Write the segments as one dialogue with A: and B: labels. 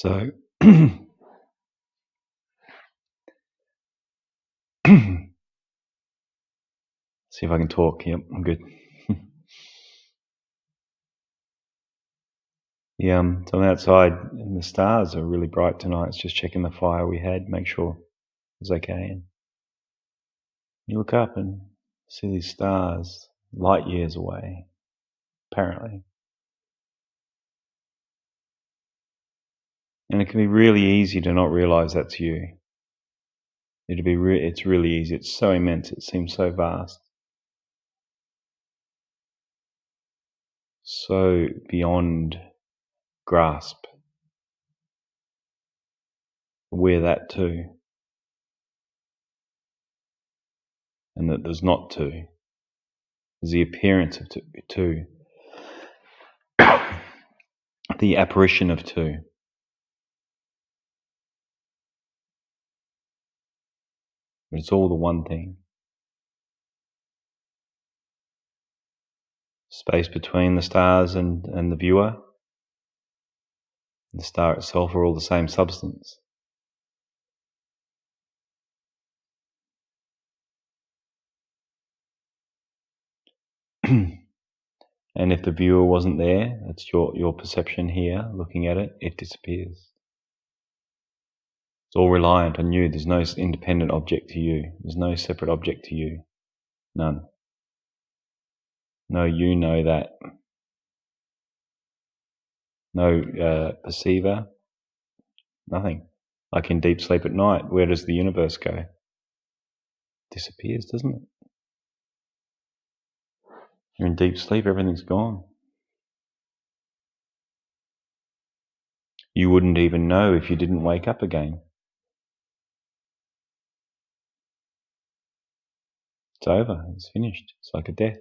A: So, see if I can talk. Yep, I'm good. So I'm outside and the stars are really bright tonight. It's just checking the fire we had, make sure it's okay. And you look up and see these stars light years away, apparently. And it can be really easy to not realize that's you. It's really easy. It's so immense. It seems so vast. So beyond grasp. We're that too. And that there's not two. There's the appearance of two. The apparition of two. But it's all the one thing. Space between the stars and the viewer, the star itself are all the same substance. And if the viewer wasn't there, it's your perception here, looking at it, it disappears. It's all reliant on you. There's no independent object to you. There's no separate object to you. None. No you know that. No perceiver. Nothing. Like in deep sleep at night, where does the universe go? Disappears, doesn't it? You're in deep sleep, everything's gone. You wouldn't even know if you didn't wake up again. It's over, it's finished. It's like a death.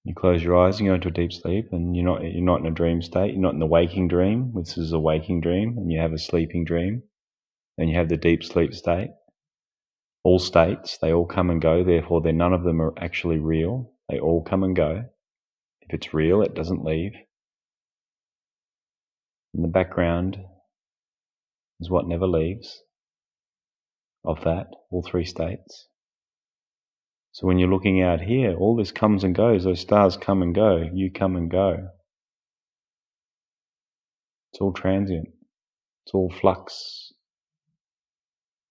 A: You close your eyes and go into a deep sleep, and you're not in a dream state, you're not in the waking dream. This is a waking dream, and you have a sleeping dream, and you have the deep sleep state. All states, they all come and go, therefore none of them are actually real. They all come and go. If it's real, it doesn't leave. In the background is what never leaves of that, all three states. So when you're looking out here, all this comes and goes, those stars come and go, you come and go. It's all transient. It's all flux.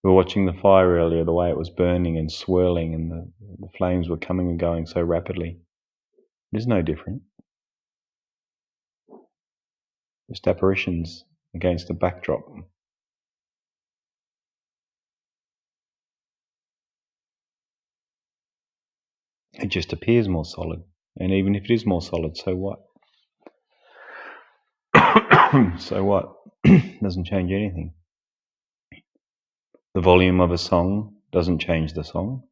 A: We were watching the fire earlier, the way it was burning and swirling, and the flames were coming and going so rapidly. It is no different. Just apparitions against a backdrop. It just appears more solid. And even if it is more solid, so what? So what? Doesn't change anything. The volume of a song doesn't change the song.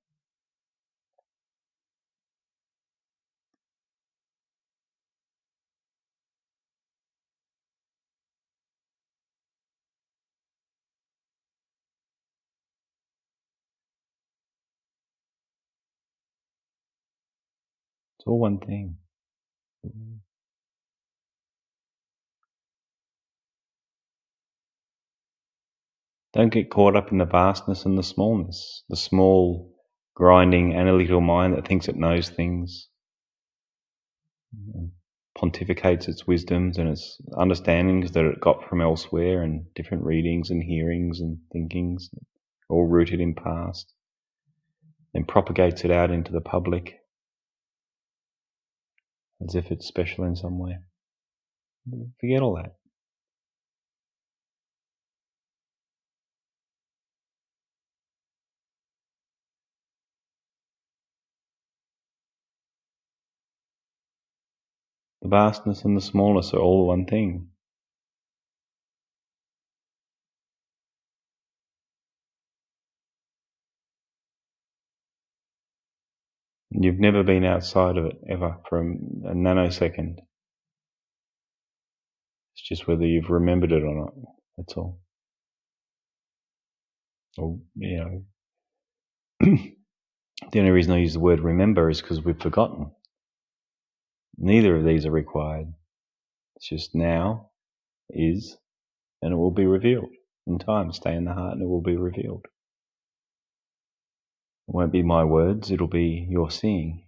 A: It's all one thing. Don't get caught up in the vastness and the smallness, the small, grinding, analytical mind that thinks it knows things, pontificates its wisdoms and its understandings that it got from elsewhere and different readings and hearings and thinkings, all rooted in past, then propagates it out into the public as if it's special in some way. Forget all that. The vastness and the smallness are all one thing. You've never been outside of it, ever, for a nanosecond. It's just whether you've remembered it or not, that's all. Or, the only reason I use the word remember is because we've forgotten. Neither of these are required. It's just now, is, and it will be revealed. In time, stay in the heart and it will be revealed. It won't be my words, it'll be your seeing.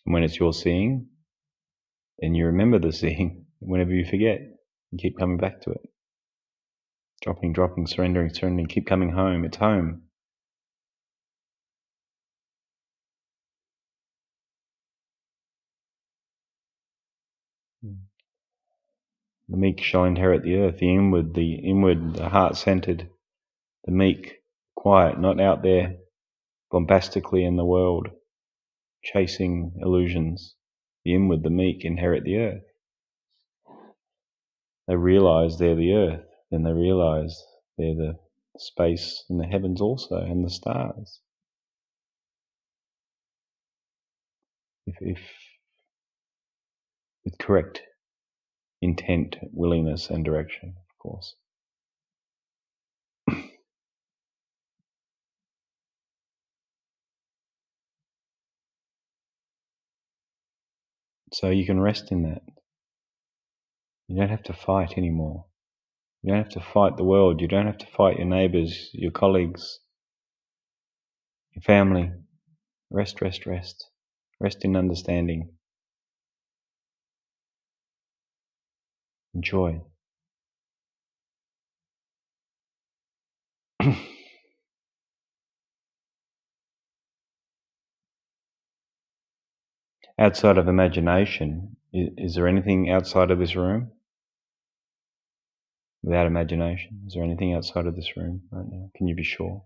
A: And when it's your seeing, then you remember the seeing. Whenever you forget, you keep coming back to it. Dropping, surrendering, keep coming home. It's home. The meek shall inherit the earth, the inward, the heart-centered, the meek, quiet, not out there bombastically in the world, chasing illusions. The inward, the meek, inherit the earth. They realize they're the earth, then they realize they're the space and the heavens also, and the stars. If with correct intent, willingness and direction, of course. So you can rest in that. You don't have to fight anymore. You don't have to fight the world. You don't have to fight your neighbours, your colleagues, your family. Rest, rest, rest. Rest in understanding. Enjoy. Outside of imagination, is there anything outside of this room? Without imagination, is there anything outside of this room right now? Can you be sure?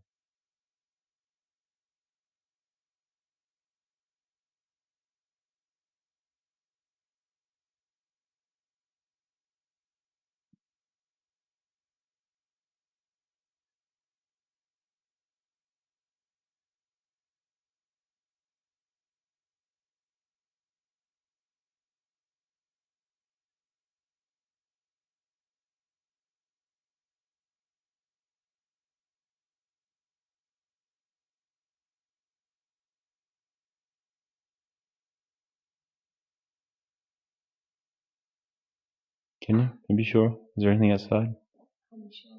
A: Can you be sure? Is there anything outside? I'm sure.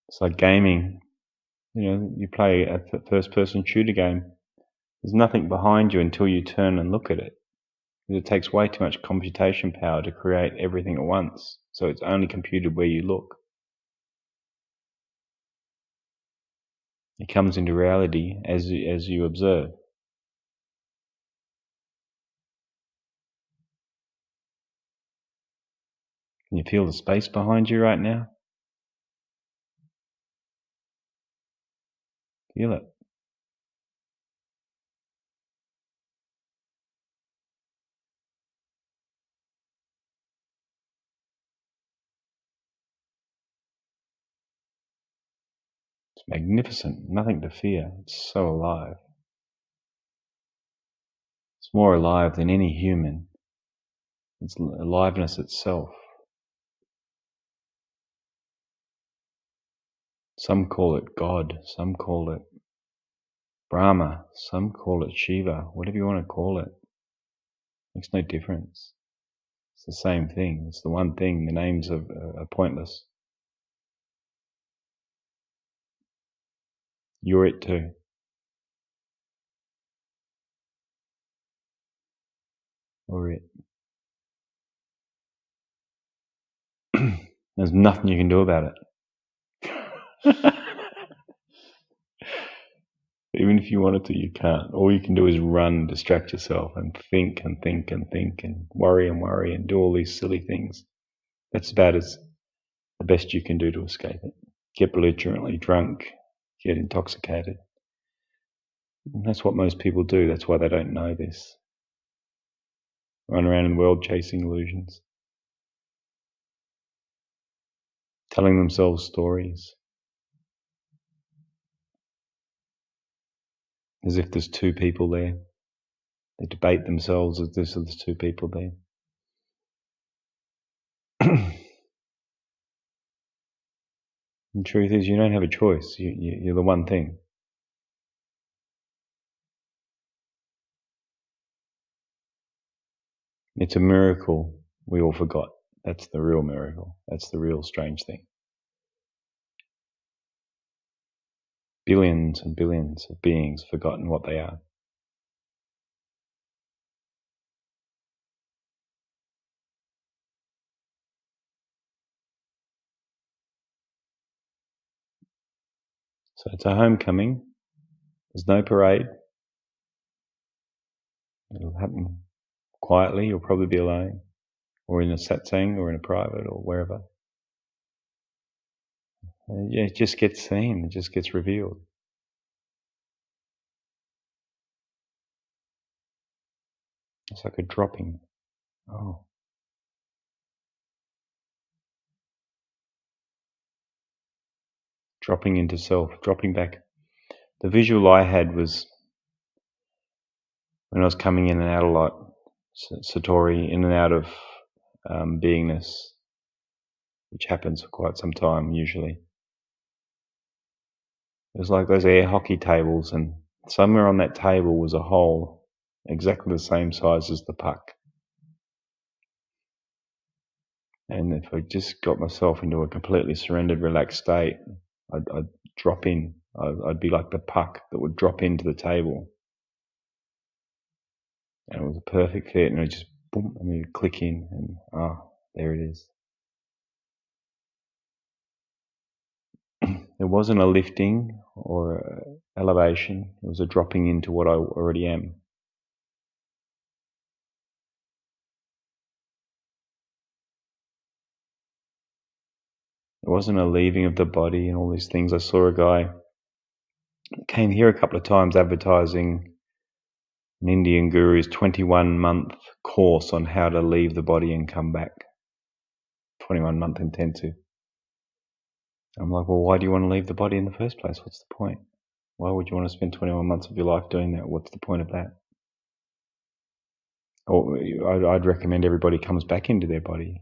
A: It's like gaming. You play a first-person shooter game. There's nothing behind you until you turn and look at it. It takes way too much computation power to create everything at once. So it's only computed where you look. It comes into reality as you observe. Can you feel the space behind you right now? Feel it. It's magnificent. Nothing to fear. It's so alive. It's more alive than any human. It's aliveness itself. Some call it God. Some call it Brahma. Some call it Shiva. Whatever you want to call it. Makes no difference. It's the same thing. It's the one thing. The names are pointless. You're it too. You're it. There's nothing you can do about it. Even if you wanted to, you can't. All you can do is run, distract yourself, and think and think and think and worry and do all these silly things. That's about as the best you can do to escape it. Get belligerently drunk, get intoxicated. And that's what most people do. That's why they don't know this. Run around in the world chasing illusions. Telling themselves stories. As if there's two people there. They debate themselves as this or the two people there. The truth is, you don't have a choice. You're the one thing. It's a miracle we all forgot. That's the real miracle. That's the real strange thing. Billions and billions of beings forgotten what they are. So it's a homecoming. There's no parade. It'll happen quietly. You'll probably be alone, or in a satsang, or in a private, or wherever. Yeah, it just gets seen. It just gets revealed. It's like a dropping. Oh. Dropping into self, dropping back. The visual I had was when I was coming in and out a lot, Satori, in and out of beingness, which happens for quite some time usually. It was like those air hockey tables, and somewhere on that table was a hole exactly the same size as the puck. And if I just got myself into a completely surrendered, relaxed state, I'd drop in. I'd be like the puck that would drop into the table. And it was a perfect fit, and I just boom, and you click in, and there it is. There wasn't a lifting or a elevation. It was a dropping into what I already am. It wasn't a leaving of the body and all these things. I saw a guy came here a couple of times advertising an Indian guru's 21-month course on how to leave the body and come back. 21-month intensive. I'm like, well, why do you want to leave the body in the first place? What's the point? Why would you want to spend 21 months of your life doing that? What's the point of that? Or I'd recommend everybody comes back into their body.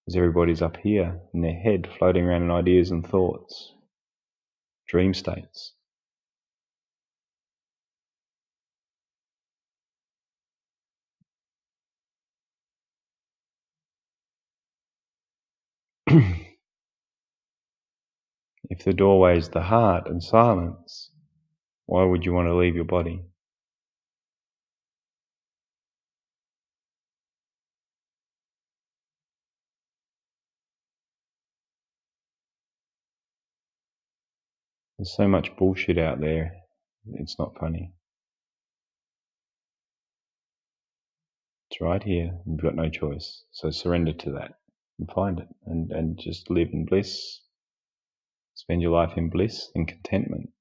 A: Because everybody's up here in their head, floating around in ideas and thoughts, dream states. If the doorway is the heart and silence, why would you want to leave your body? There's so much bullshit out there, it's not funny. It's right here, you've got no choice. So surrender to that and find it, and just live in bliss. Spend your life in bliss and contentment.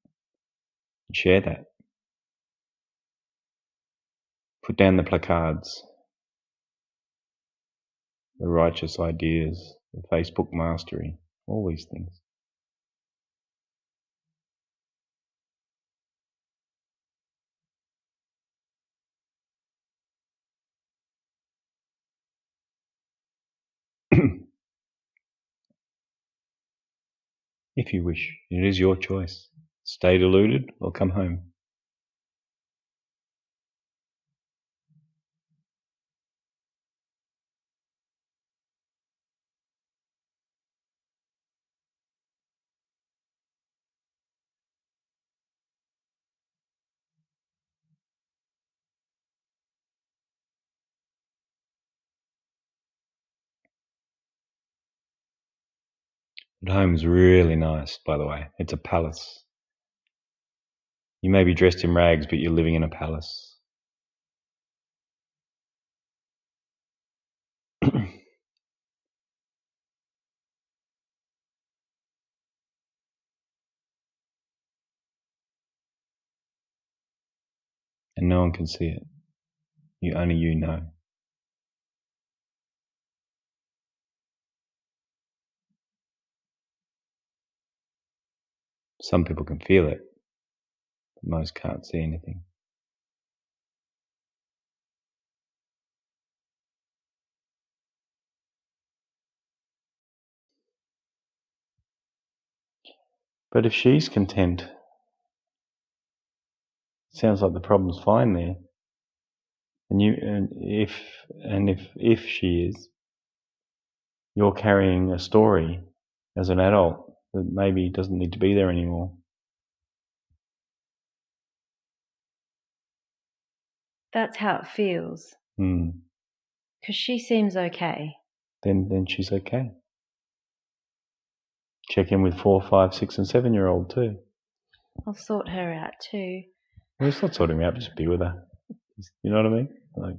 A: And share that. Put down the placards, the righteous ideas, the Facebook mastery, all these things. If you wish, it is your choice. Stay deluded or come home. But home's really nice, by the way. It's a palace. You may be dressed in rags, but you're living in a palace. And no one can see it. Only you know. Some people can feel it, but most can't see anything. But if she's content, it sounds like the problem's fine there. And if she is, you're carrying a story as an adult that maybe doesn't need to be there anymore.
B: That's how it feels. Because she seems okay.
A: Then she's okay. Check in with 4, 5, 6, and 7-year-old too.
B: I'll sort her out too.
A: Well, it's not sorting her out, just be with her. You know what I mean? Like,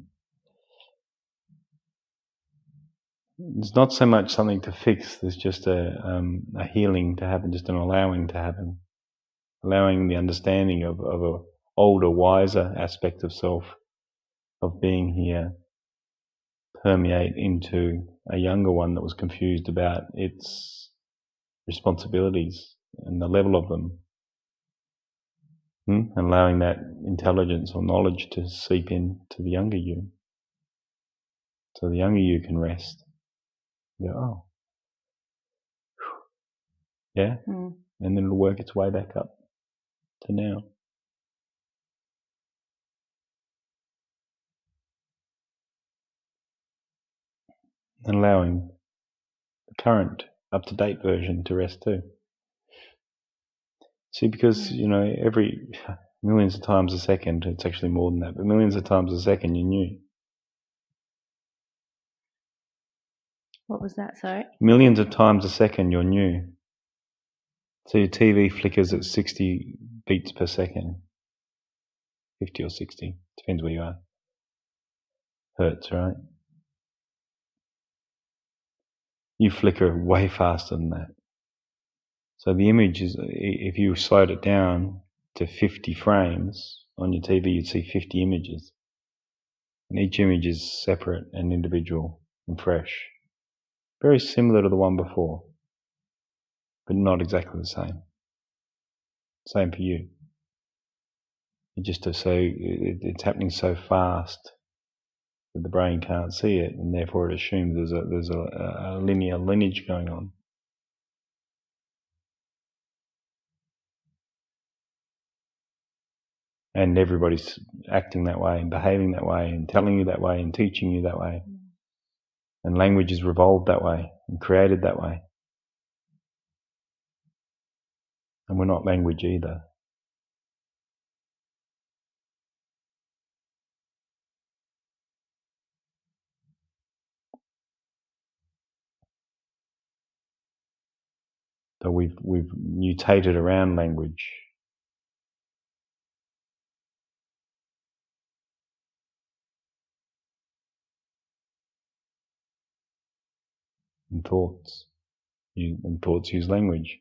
A: it's not so much something to fix. There's just a healing to happen, just an allowing to happen, allowing the understanding of a older, wiser aspect of self, of being here, permeate into a younger one that was confused about its responsibilities and the level of them. And allowing that intelligence or knowledge to seep in to the younger you. So the younger you can rest. You go, oh. Yeah? And then it'll work its way back up to now. And allowing the current, up-to-date version to rest too. See, because, every millions of times a second, it's actually more than that, but millions of times a second you're new.
B: What was that, sorry?
A: Millions of times a second you're new. So your TV flickers at 60 beats per second. 50 or 60, depends where you are. Hertz, right? You flicker way faster than that. So the image is, if you slowed it down to 50 frames on your TV, you'd see 50 images. And each image is separate and individual and fresh. Very similar to the one before, but not exactly the same. Same for you. It's happening so fast that the brain can't see it, and therefore it assumes there's a lineage going on. And everybody's acting that way and behaving that way and telling you that way and teaching you that way. And language is revolved that way and created that way. And we're not language either. But we've mutated around language. And thoughts use language.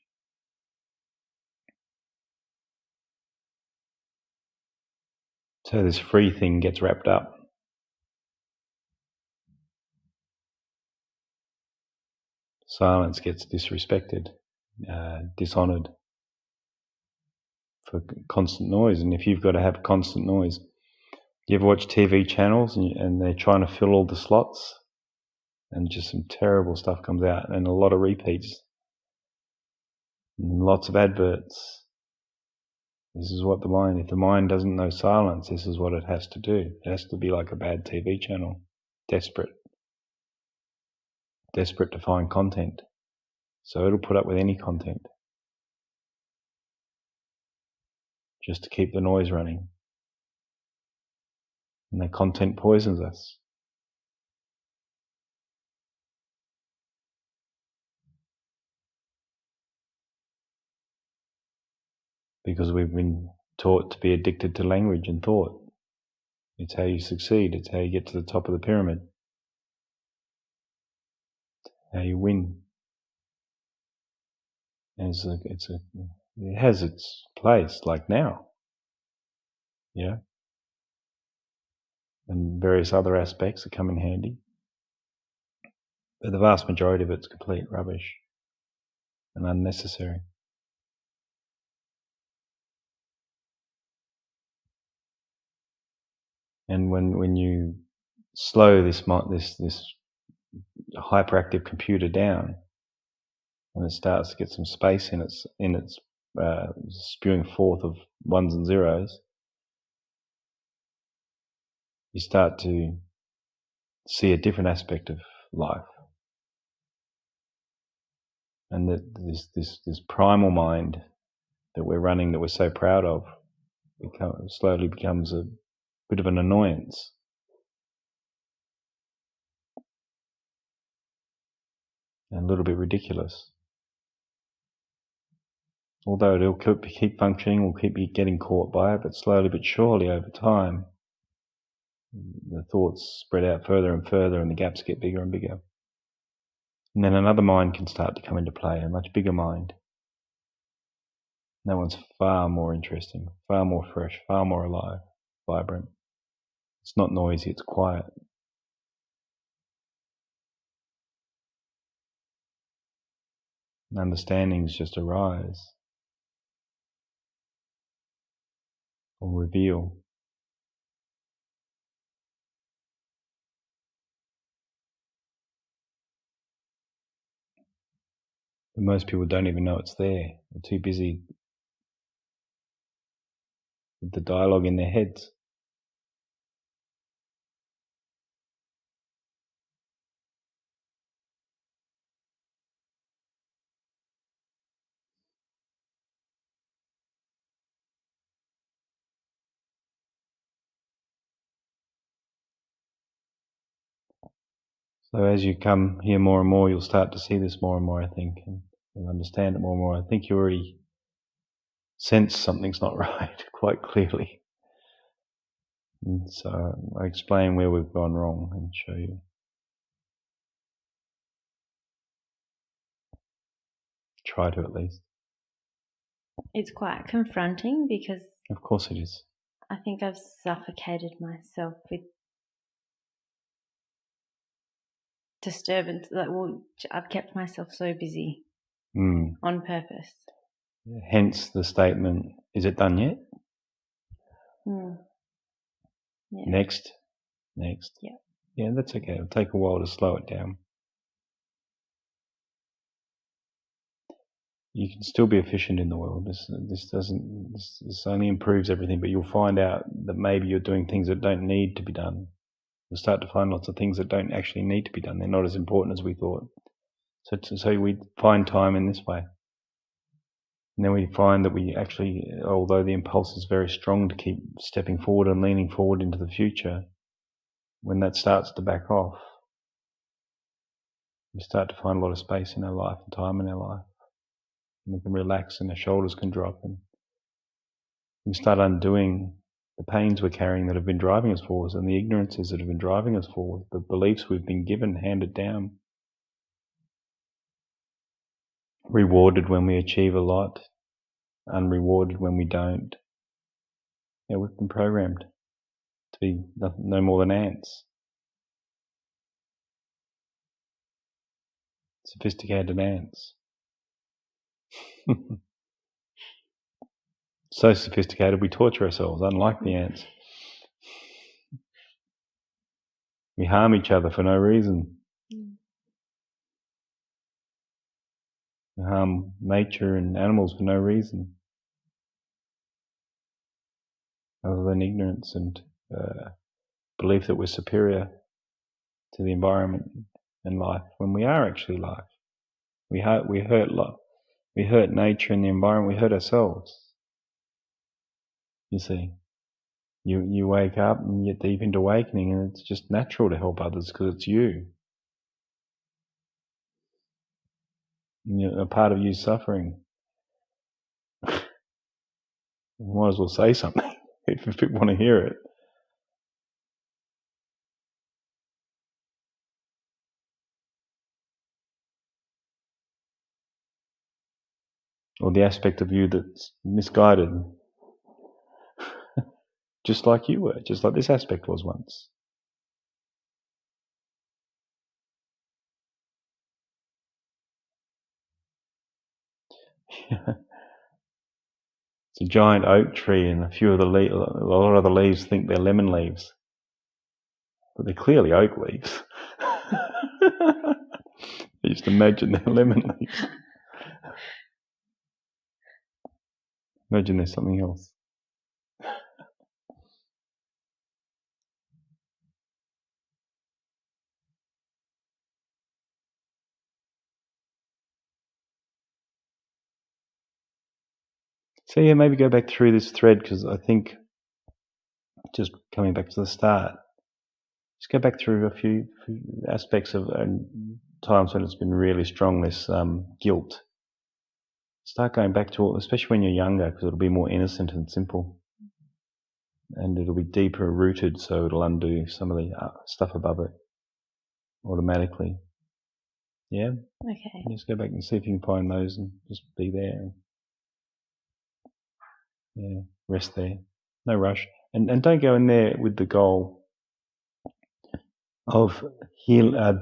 A: So this free thing gets wrapped up. Silence gets disrespected, dishonoured for constant noise. And if you've got to have constant noise, you ever watch TV channels and they're trying to fill all the slots and just some terrible stuff comes out and a lot of repeats and lots of adverts. This is what if the mind doesn't know silence, this is what it has to do. It has to be like a bad TV channel, desperate to find content. So it'll put up with any content just to keep the noise running. And the content poisons us. Because we've been taught to be addicted to language and thought. It's how you succeed. It's how you get to the top of the pyramid. How you win. And it has its place, like now. Yeah. And various other aspects that come in handy. But the vast majority of it's complete rubbish and unnecessary. And when you slow this hyperactive computer down, and it starts to get some space in its spewing forth of ones and zeros, you start to see a different aspect of life. And that this primal mind that we're running, that we're so proud of, slowly becomes a bit of an annoyance. And a little bit ridiculous. Although it'll keep functioning, we'll keep getting caught by it, but slowly but surely over time, the thoughts spread out further and further and the gaps get bigger and bigger. And then another mind can start to come into play, a much bigger mind. And that one's far more interesting, far more fresh, far more alive, vibrant. It's not noisy, it's quiet. And understandings just arise or reveal. But most people don't even know it's there. They're too busy with the dialogue in their heads. So as you come here more and more, you'll start to see this more and more, I think, and you'll understand it more and more. I think you already sense something's not right quite clearly. And so I explain where we've gone wrong and show you. Try to, at least.
B: It's quite confronting because...
A: Of course it is.
B: I think I've suffocated myself with disturbance. I've kept myself so busy on purpose.
A: Hence the statement, is it done yet?
B: Yeah.
A: Next.
B: Yeah.
A: Yeah, that's okay. It'll take a while to slow it down. You can still be efficient in the world. This only improves everything, but you'll find out that maybe you're doing things that don't need to be done. You'll start to find lots of things that don't actually need to be done. They're not as important as we thought. So we find time in this way. And then we find that we actually, although the impulse is very strong to keep stepping forward and leaning forward into the future, when that starts to back off, we start to find a lot of space in our life and time in our life. And we can relax and our shoulders can drop and we start undoing the pains we're carrying that have been driving us forward and the ignorances that have been driving us forward, the beliefs we've been given, handed down. Rewarded when we achieve a lot, unrewarded when we don't. Yeah, we've been programmed to be no more than ants. Sophisticated ants. So sophisticated we torture ourselves, unlike the ants. We harm each other for no reason. We harm nature and animals for no reason, other than ignorance and belief that we're superior to the environment and life, when we are actually life. We hurt nature and the environment, we hurt ourselves. You see, you wake up and you get deep into awakening and it's just natural to help others because it's you. A part of you suffering. You might as well say something if you want to hear it. Or the aspect of you that's misguided. Just like you were, just like this aspect was once. It's a giant oak tree and a lot of the leaves think they're lemon leaves. But they're clearly oak leaves. I used to imagine they're lemon leaves. Imagine there's something else. So yeah, maybe go back through this thread, because I think, just coming back to the start, just go back through a few aspects of times when it's been really strong, this guilt. Start going back to, especially when you're younger, because it'll be more innocent and simple. And it'll be deeper rooted, so it'll undo some of the stuff above it automatically. Yeah?
B: Okay.
A: Just go back and see if you can find those and just be there. Yeah, rest there. No rush. And don't go in there with the goal of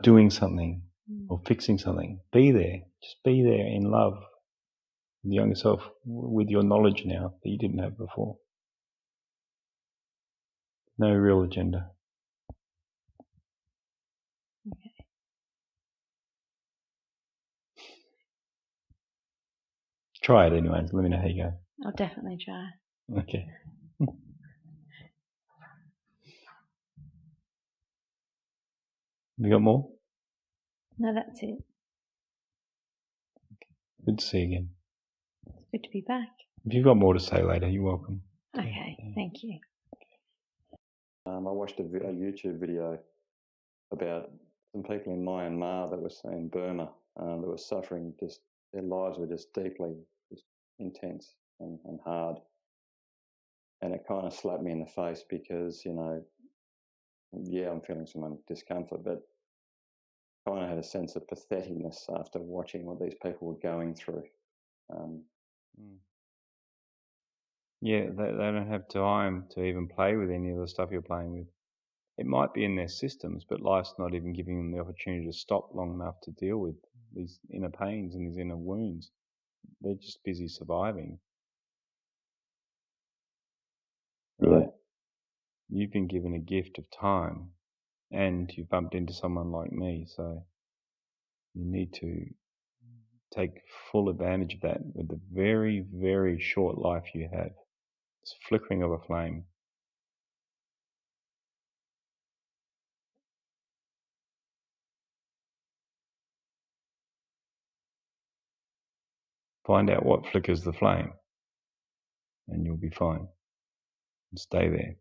A: doing something or fixing something. Be there. Just be there in love with your younger self, with your knowledge now that you didn't have before. No real agenda.
B: Okay.
A: Try it anyway. Let me know how you go.
B: I'll definitely try.
A: Okay. Have you got more?
B: No, that's it.
A: Good to see you again.
B: It's good to be back.
A: If you've got more to say later, you're welcome.
B: Okay, thank you.
A: I watched a YouTube video about some people in Myanmar that were in Burma that were suffering, just their lives were just deeply just intense and hard. And it kind of slapped me in the face because, I'm feeling some discomfort, but kind of had a sense of patheticness after watching what these people were going through. Yeah, they don't have time to even play with any of the stuff you're playing with. It might be in their systems, but life's not even giving them the opportunity to stop long enough to deal with these inner pains and these inner wounds. They're just busy surviving.
C: Right.
A: You've been given a gift of time, and you've bumped into someone like me, so you need to take full advantage of that with the very, very short life you have. It's flickering of a flame. Find out what flickers the flame, and you'll be fine. And stay there.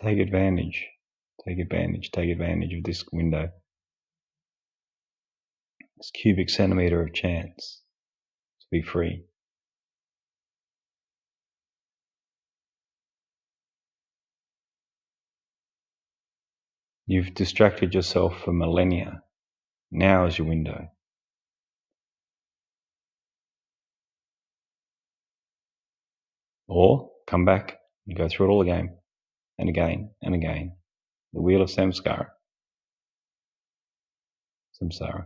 A: Take advantage. Take advantage of this window. This cubic centimetre of chance to be free. You've distracted yourself for millennia. Now is your window. Or come back and go through it all again and again and again. The wheel of samskara. Samsara.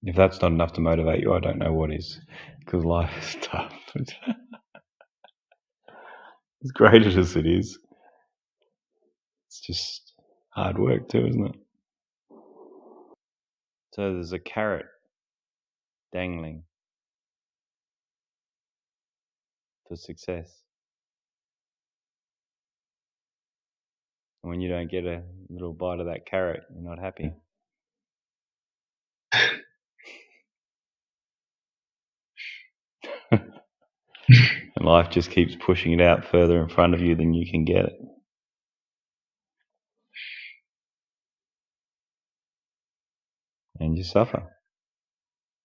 A: If that's not enough to motivate you, I don't know what is, because life is tough. As great as it is, it's just hard work too, isn't it? So there's a carrot dangling for success. And when you don't get a little bite of that carrot, you're not happy. And life just keeps pushing it out further in front of you than you can get it. And you suffer.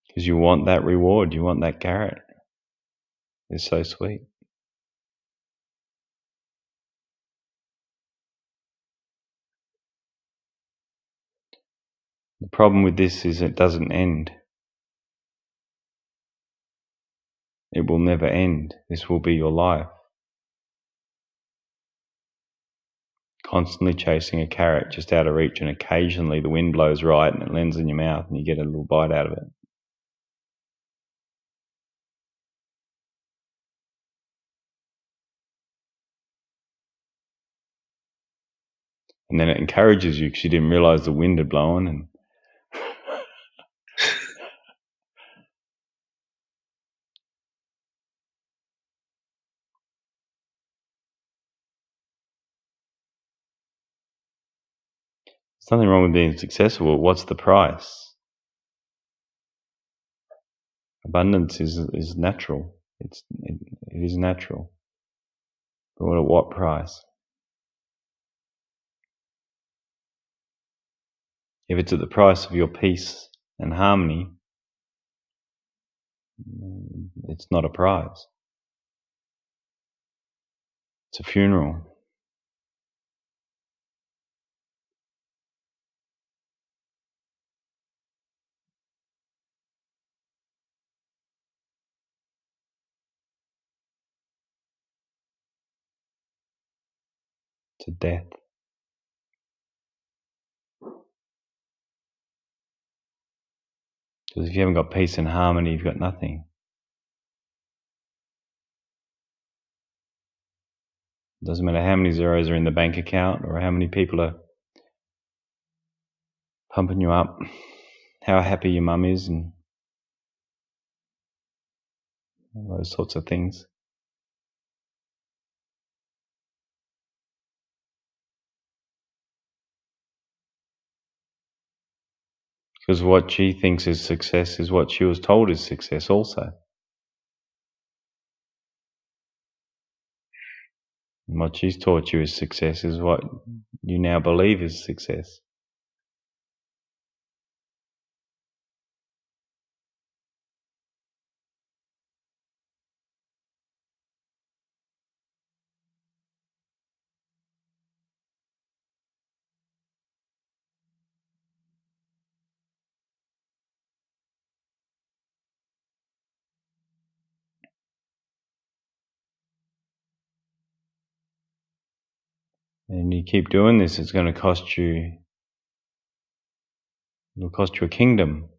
A: Because you want that reward, you want that carrot. It's so sweet. The problem with this is it doesn't end. It will never end. This will be your life. constantly chasing a carrot just out of reach, and occasionally the wind blows right and it lands in your mouth and you get a little bite out of it. And then it encourages you because you didn't realize the wind had blown. And there's nothing wrong with being successful. What's the price? Abundance is natural. It is natural. But at what price? If it's at the price of your peace and harmony, it's not a prize. It's a funeral. It's a death. Because if you haven't got peace and harmony, you've got nothing. It doesn't matter how many zeros are in the bank account or how many people are pumping you up, how happy your mum is, and all those sorts of things. Because what she thinks is success is what she was told is success also. And what she's taught you is success is what you now believe is success. And you keep doing this, it's going to cost you. It'll cost you a kingdom,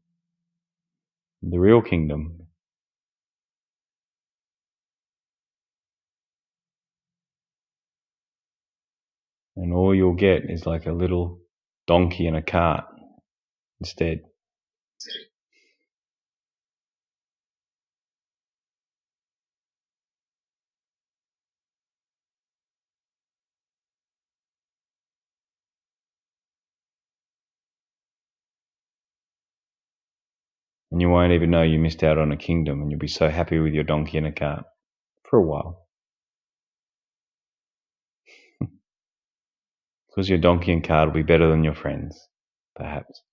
A: the real kingdom. And all you'll get is like a little donkey in a cart instead. And you won't even know you missed out on a kingdom, and you'll be so happy with your donkey in a cart for a while. Because your donkey and cart will be better than your friends, perhaps.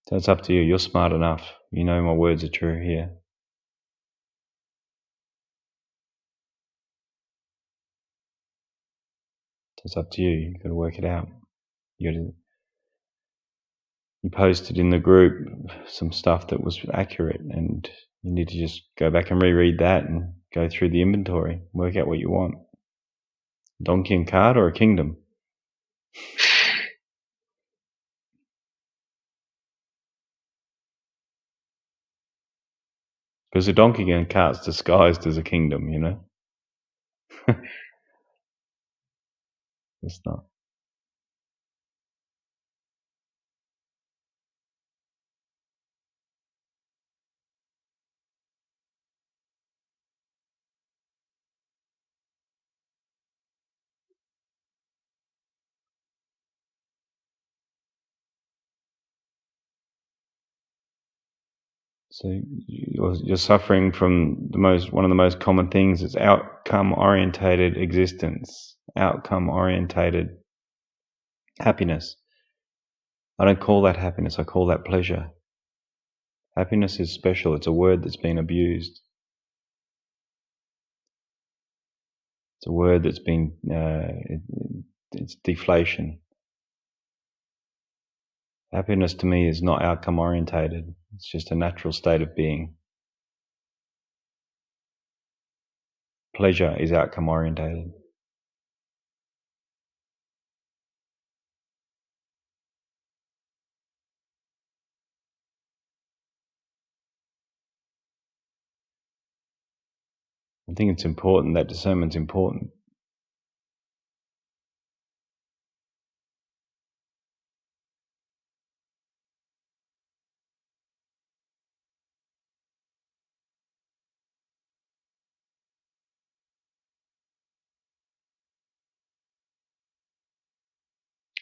A: So it's up to you. You're smart enough. You know my words are true here. So it's up to you. You've got to work it out. You posted in the group some stuff that was accurate, and you need to just go back and reread that and go through the inventory, work out what you want. Donkey and cart or a kingdom? Because a donkey and cart's disguised as a kingdom, you know? It's not. So you're suffering from one of the most common things is outcome-orientated existence, outcome-orientated happiness. I don't call that happiness, I call that pleasure. Happiness is special, it's a word that's been abused. It's a word that's been, it's deflation. Happiness to me is not outcome orientated. It's just a natural state of being. Pleasure is outcome orientated. I think it's important, that discernment's important.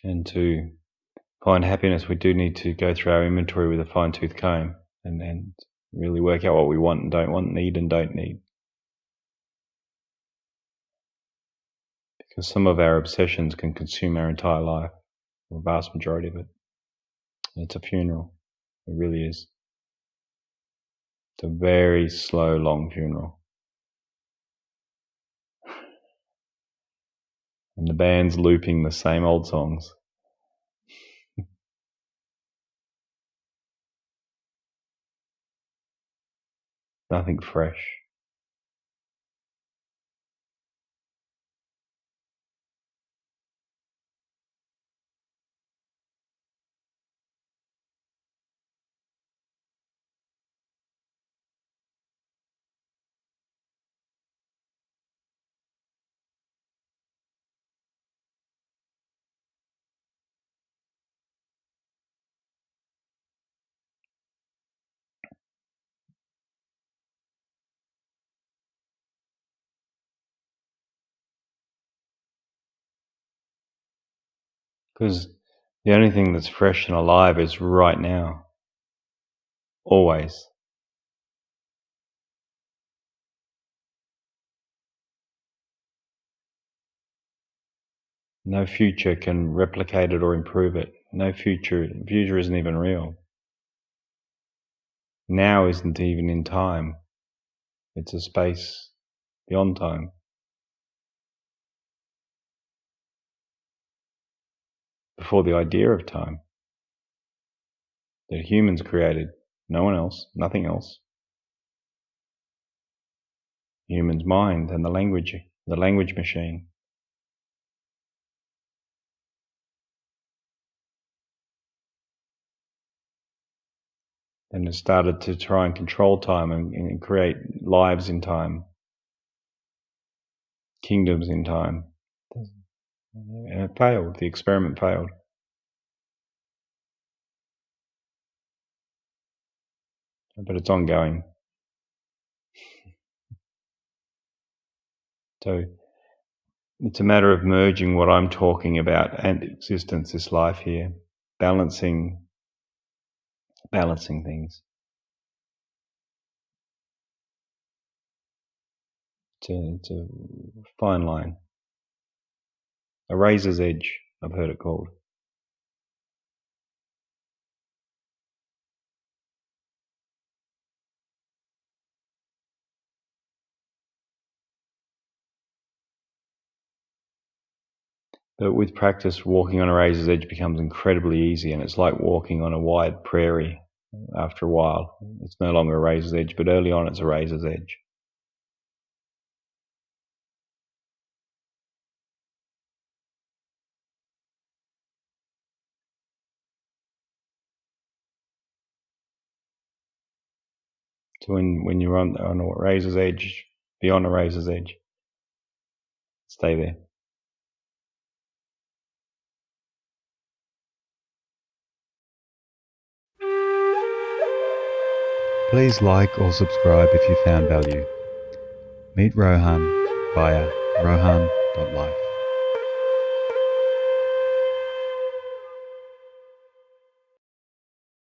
A: And to find happiness, we do need to go through our inventory with a fine-tooth comb and really work out what we want and don't want, need and don't need. Because some of our obsessions can consume our entire life, or the vast majority of it. It's a funeral. It really is. It's a very slow, long funeral. And the band's looping the same old songs. Nothing fresh. Because the only thing that's fresh and alive is right now. Always. No future can replicate it or improve it. No future isn't even real. Now isn't even in time. It's a space beyond time. Before the idea of time that humans created. No one else, nothing else. Human's mind and the language machine. And it started to try and control time and create lives in time, kingdoms in time. And it failed. The experiment failed. But it's ongoing. So it's a matter of merging what I'm talking about and existence, this life here, balancing things. It's a fine line. A razor's edge, I've heard it called. But with practice, walking on a razor's edge becomes incredibly easy, and it's like walking on a wide prairie after a while. It's no longer a razor's edge, but early on it's a razor's edge. So when you're on a razor's edge, beyond a razor's edge, stay there. Please like or subscribe if you found value. Meet Rohan via rohan.life.